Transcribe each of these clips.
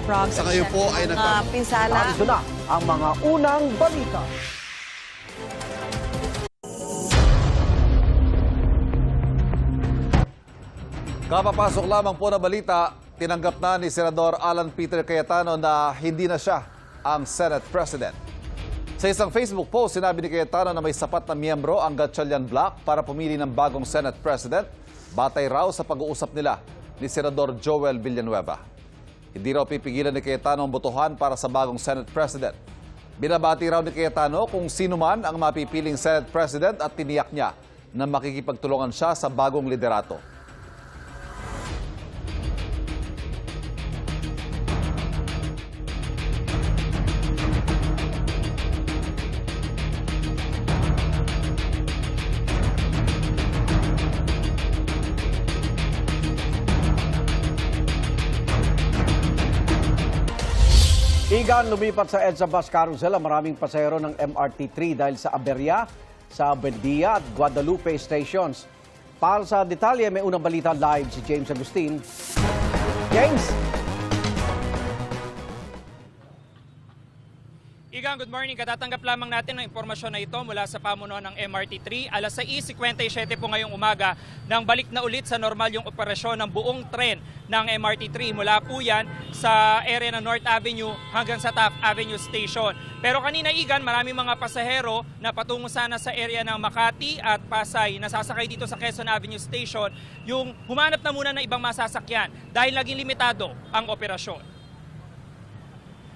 Progs. Sa ngayon po ay pinsala. Narito na ang mga unang balita. Kapapasok lamang po na balita, tinanggap na ni Senador Alan Peter Cayetano na hindi na siya ang Senate President. Sa isang Facebook post, sinabi ni Cayetano na may sapat na miyembro ang Gatchalian Bloc para pumili ng bagong Senate President, batay raw sa pag-uusap nila ni Senador Joel Villanueva. Hindi raw pipigilan ni Cayetano ang botohan para sa bagong Senate President. Binabati raw ni Cayetano kung sino man ang mapipiling Senate President at tiniyak niya na makikipagtulungan siya sa bagong liderato. Igan, lumipat sa EDSA Bus Carousel ang maraming pasahero ng MRT3 dahil sa aberya sa Buendia at Guadalupe stations. Para sa detalye, may unang balita live si James Agustin. James! Igang, good morning. Katatanggap lamang natin ng impormasyon na ito mula sa pamunuan ng MRT3. Alas 6:57 po ngayong umaga nang balik na ulit sa normal yung operasyon ng buong tren ng MRT3. Mula po yan sa area ng North Avenue hanggang sa Taft Avenue Station. Pero kanina, Igan, maraming mga pasahero na patungo sana sa area ng Makati at Pasay na sasakay dito sa Quezon Avenue Station yung humanap na muna ng ibang masasakyan dahil naging limitado ang operasyon.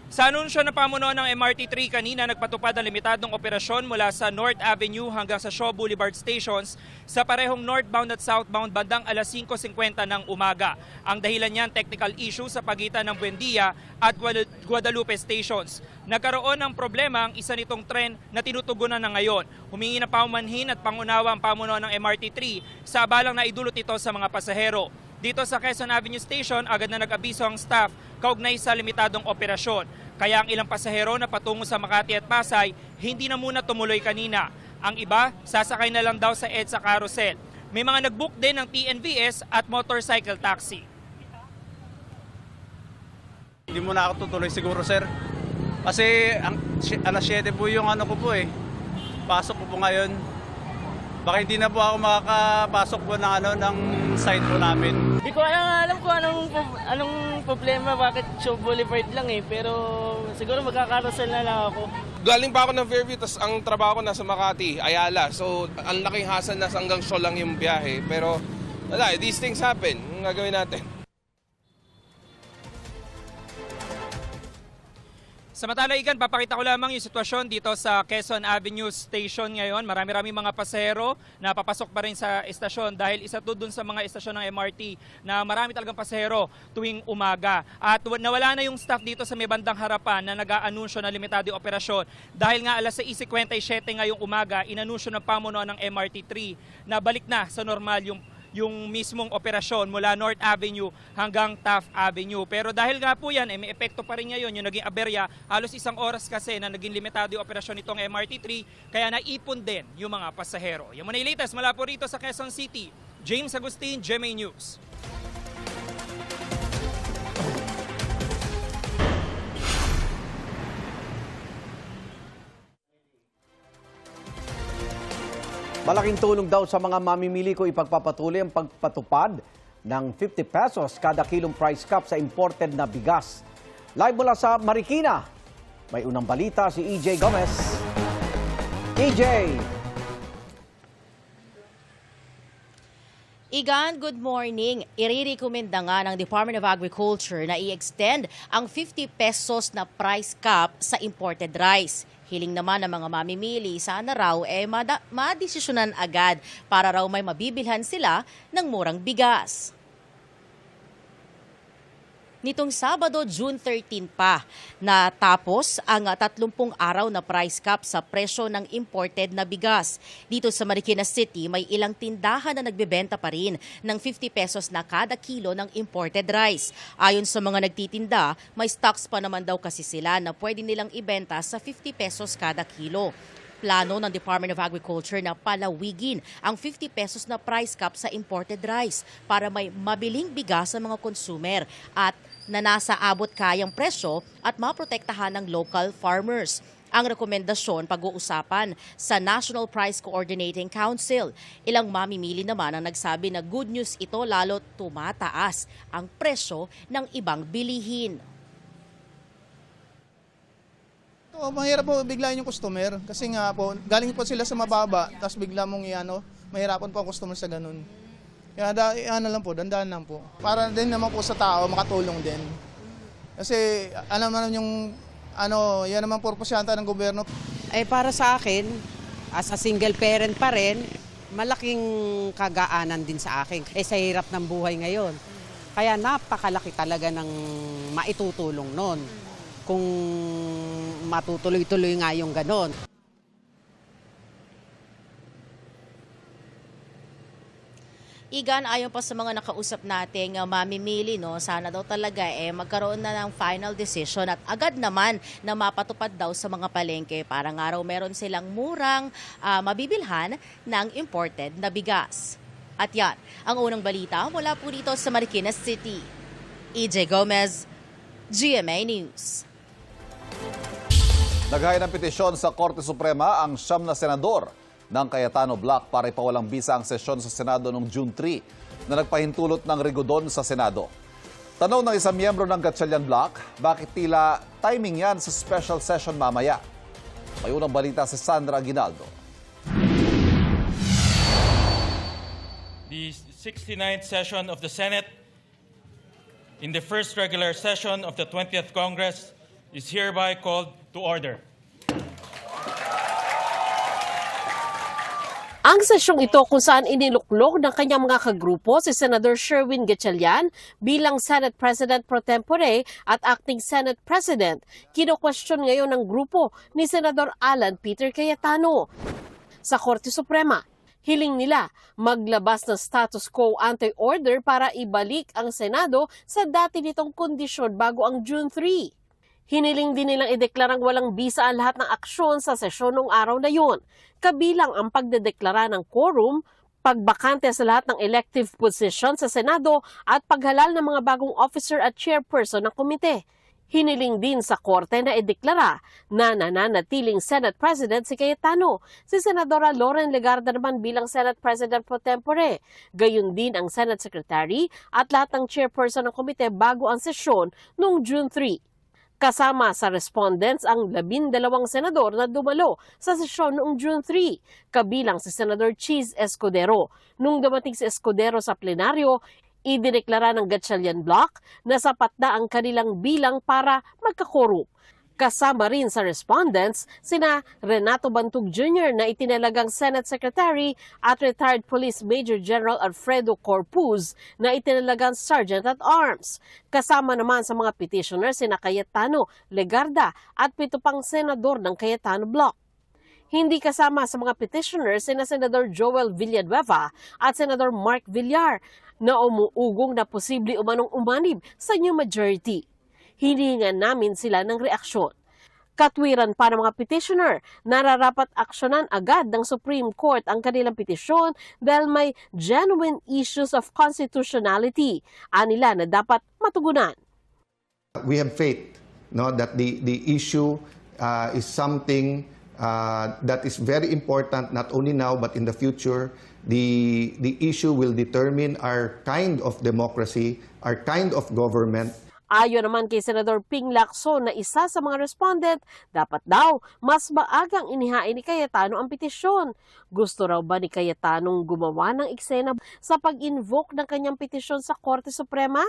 Sa anunsyo ng pamunuan ng MRT3 kanina, nagpatupad ang limitadong operasyon mula sa North Avenue hanggang sa Shaw Boulevard stations sa parehong northbound at southbound bandang alas 5:50 ng umaga. Ang dahilan niyan, technical issue sa pagitan ng Buendia at Guadalupe stations. Nagkaroon ng problema ang isa nitong tren na tinutugunan na ngayon. Humingi na paumanhin at pangunawa ang pamunuan ng MRT3 sa abalang naidulot ito sa mga pasahero. Dito sa Quezon Avenue Station, agad na nag-abiso ang staff kaugnay sa limitadong operasyon. Kaya ang ilang pasahero na patungo sa Makati at Pasay, hindi na muna tumuloy kanina. Ang iba, sasakay na lang daw sa EDSA Carousel. May mga nag-book din ng TNVS at motorcycle taxi. Hindi muna ako tutuloy siguro, sir. Kasi alas 7 po yung ano ko po eh. Pasok ko po ngayon. Baka hindi na po ako makakapasok po ng site po namin. Hindi ko alam kung anong problema, bakit Shaw Boulevard lang eh. Pero siguro magkakarousel na lang ako. Galing pa ako ng Fairview, tapos ang trabaho ko nasa Makati, Ayala. So, ang laking hassle na hanggang Shaw lang yung biyahe. Pero, wala, these things happen. Ang gagawin natin? Samantala, Igan, papakita ko lamang yung sitwasyon dito sa Quezon Avenue Station ngayon. Marami-rami mga pasahero na papasok pa rin sa estasyon dahil isa to dun sa mga estasyon ng MRT na marami talagang pasahero tuwing umaga. At nawala na yung staff dito sa may bandang harapan na nag-aanunsyo na limitado yung operasyon dahil nga alas 6:57 ngayong umaga, inanunsyo ng pamunuan ng MRT3 na balik na sa normal yung mismong operasyon mula North Avenue hanggang Taft Avenue. Pero dahil nga po yan, may epekto pa rin ngayon yung naging aberya. Halos isang oras kasi na naging limitado yung operasyon nitong MRT3, kaya naipon din yung mga pasahero. Yung muna yung latest mula po rito sa Quezon City. James Agustin, GMA News. Malaking tulong daw sa mga mamimili ko ipagpapatuloy ang pagpatupad ng 50 pesos kada kilong price cap sa imported na bigas. Live mula sa Marikina, may unang balita si EJ Gomez. EJ! Igan, good morning. Irirekomenda nga ng Department of Agriculture na i-extend ang 50 pesos na price cap sa imported rice. Hiling naman ng mga mamimili, sana raw madesisyonan agad para raw may mabibilhan sila ng murang bigas. Nitong Sabado, June 13 pa, natapos ang 30 araw na price cap sa presyo ng imported na bigas. Dito sa Marikina City, may ilang tindahan na nagbebenta pa rin ng 50 pesos na kada kilo ng imported rice. Ayon sa mga nagtitinda, may stocks pa naman daw kasi sila na pwede nilang ibenta sa 50 pesos kada kilo. Plano ng Department of Agriculture na palawigin ang 50 pesos na price cap sa imported rice para may mabiling bigas sa mga consumer at na nasa abot kayang presyo at maprotektahan ng local farmers. Ang rekomendasyon pag-uusapan sa National Price Coordinating Council. Ilang mamimili naman ang nagsabi na good news ito lalo tumataas ang presyo ng ibang bilihin. Mahirap po biglayin yung customer kasi nga po galing po sila sa mababa tapos bigla mong mahirapan po ang customer sa ganun. Kaya lang po, dandahan lang po. Para din naman po sa tao makatulong din. Kasi alam naman yung yan naman purpose yata ng gobyerno. Para sa akin, as a single parent pa rin, malaking kagaanan din sa akin. Sa hirap ng buhay ngayon. Kaya napakalaki talaga ng maitutulong nun. Kung matutuloy-tuloy nga yung ganon. Igan, ayon pa sa mga nakausap nating mamimili, no, sana daw talaga magkaroon na ng final decision at agad naman na mapatupad daw sa mga palengke para nga raw meron silang murang mabibilhan ng imported na bigas. At yan, ang unang balita mula po dito sa Marikina City. EJ Gomez, GMA News. Naghain ng petisyon sa Korte Suprema ang 9 na senador ng Cayetano Bloc para ipawalang bisa ang sesyon sa Senado noong June 3 na nagpahintulot ng rigodon sa Senado. Tanong ng isang miyembro ng Gatchalian Bloc, bakit tila timing yan sa special session mamaya? May unang balita si Sandra Aguinaldo. The 69th session of the Senate in the first regular session of the 20th Congress is hereby called to order. Ang sesyong ito kung saan iniluklok ng kanyang mga kagrupo si Senator Sherwin Gatchalian bilang Senate President pro tempore at Acting Senate President, kino-question ngayon ng grupo ni Senador Alan Peter Cayetano. Sa Korte Suprema, hiling nila maglabas ng status quo ante-order para ibalik ang Senado sa dati nitong kondisyon bago ang June 3. Hiniling din nilang ideklarang walang bisa ang lahat ng aksyon sa sesyon noong araw na yun, kabilang ang pagdedeklara ng quorum, pagbakante sa lahat ng elective position sa Senado at paghalal ng mga bagong officer at chairperson ng komite. Hiniling din sa korte na ideklara na nananatiling Senate President si Cayetano, si Senadora Loren Legarda naman bilang Senate President pro tempore, gayon din ang Senate Secretary at lahat ng chairperson ng komite bago ang sesyon noong June 3. Kasama sa respondents ang 12 senador na dumalo sa sesyon noong June 3, kabilang si Senador Cheese Escudero. Nung dumating si Escudero sa plenaryo, idineklara ng Gatchalian Bloc na sapat na ang kanilang bilang para magkakorum. Kasama rin sa respondents sina Renato Bantug Jr. na itinalagang Senate Secretary at retired Police Major General Alfredo Corpuz na itinalagang Sergeant at Arms. Kasama naman sa mga petitioners sina Cayetano, Legarda at 7 pang senador ng Cayetano Bloc. Hindi kasama sa mga petitioners sina Senador Joel Villanueva at Senador Mark Villar na umuugong na posible umanong umanib sa new majority. Hiningan namin sila ng reaksyon. Katwiran pa ng mga petitioner, nararapat aksyonan agad ng Supreme Court ang kanilang petisyon dahil may genuine issues of constitutionality. Anila na dapat matugunan. We have faith that the issue is something that is very important not only now but in the future. The issue will determine our kind of democracy, our kind of government. Ayon naman kay Senador Ping Lacson na isa sa mga respondent, dapat daw mas maagang inihain ni Cayetano ang petisyon. Gusto raw ba ni Cayetanong gumawa ng eksena sa pag-invoke ng kanyang petisyon sa Korte Suprema?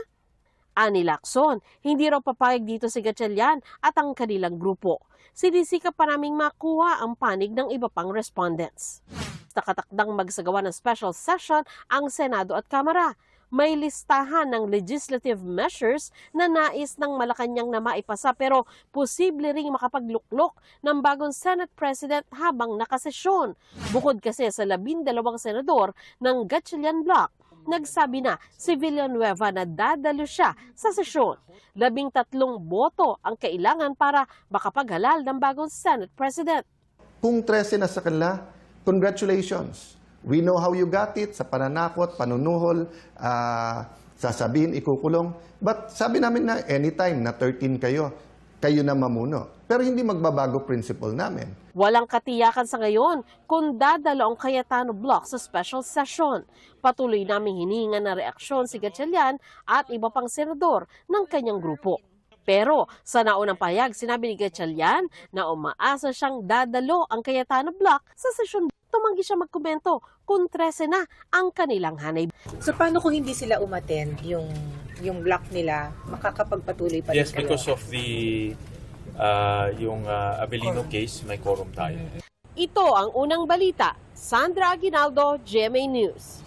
Ani Lacson, hindi raw papayag dito si Gatchalian at ang kanilang grupo. Sinisika pa naming makuha ang panig ng iba pang respondents. Nakatakdang magsagawa ng special session ang Senado at Kamara. May listahan ng legislative measures na nais ng Malacanang na maipasa pero posible ring makapagluklok ng bagong Senate President habang nakasesyon. Bukod kasi sa 12 senador ng Gatchalian Bloc, nagsabi na si Villanueva na dadalo siya sa sesyon. 13 boto ang kailangan para makapaghalal ng bagong Senate President. Kung 13 na sa kanila, congratulations. We know how you got it, sa pananakot, panunuhol, sasabihin, ikukulong. But sabi namin na anytime na 13 kayo na mamuno. Pero hindi magbabago principle namin. Walang katiyakan sa ngayon kung dadalo ang Cayetano Block sa special session. Patuloy naming hinihingan na reaksyon si Gatchalian at iba pang senador ng kanyang grupo. Pero sa naunang pahayag, sinabi ni Gatchalian na umaasa siyang dadalo ang Cayetano Block sa sesyon. Tumanggi siya magkomento kung 13 na ang kanilang hanay. So paano kung hindi sila umattend yung block nila, makakapagpatuloy pa rin Yes, because of the yung Abelino case, may quorum tayo. Ito ang unang balita. Sandra Aguinaldo, GMA News.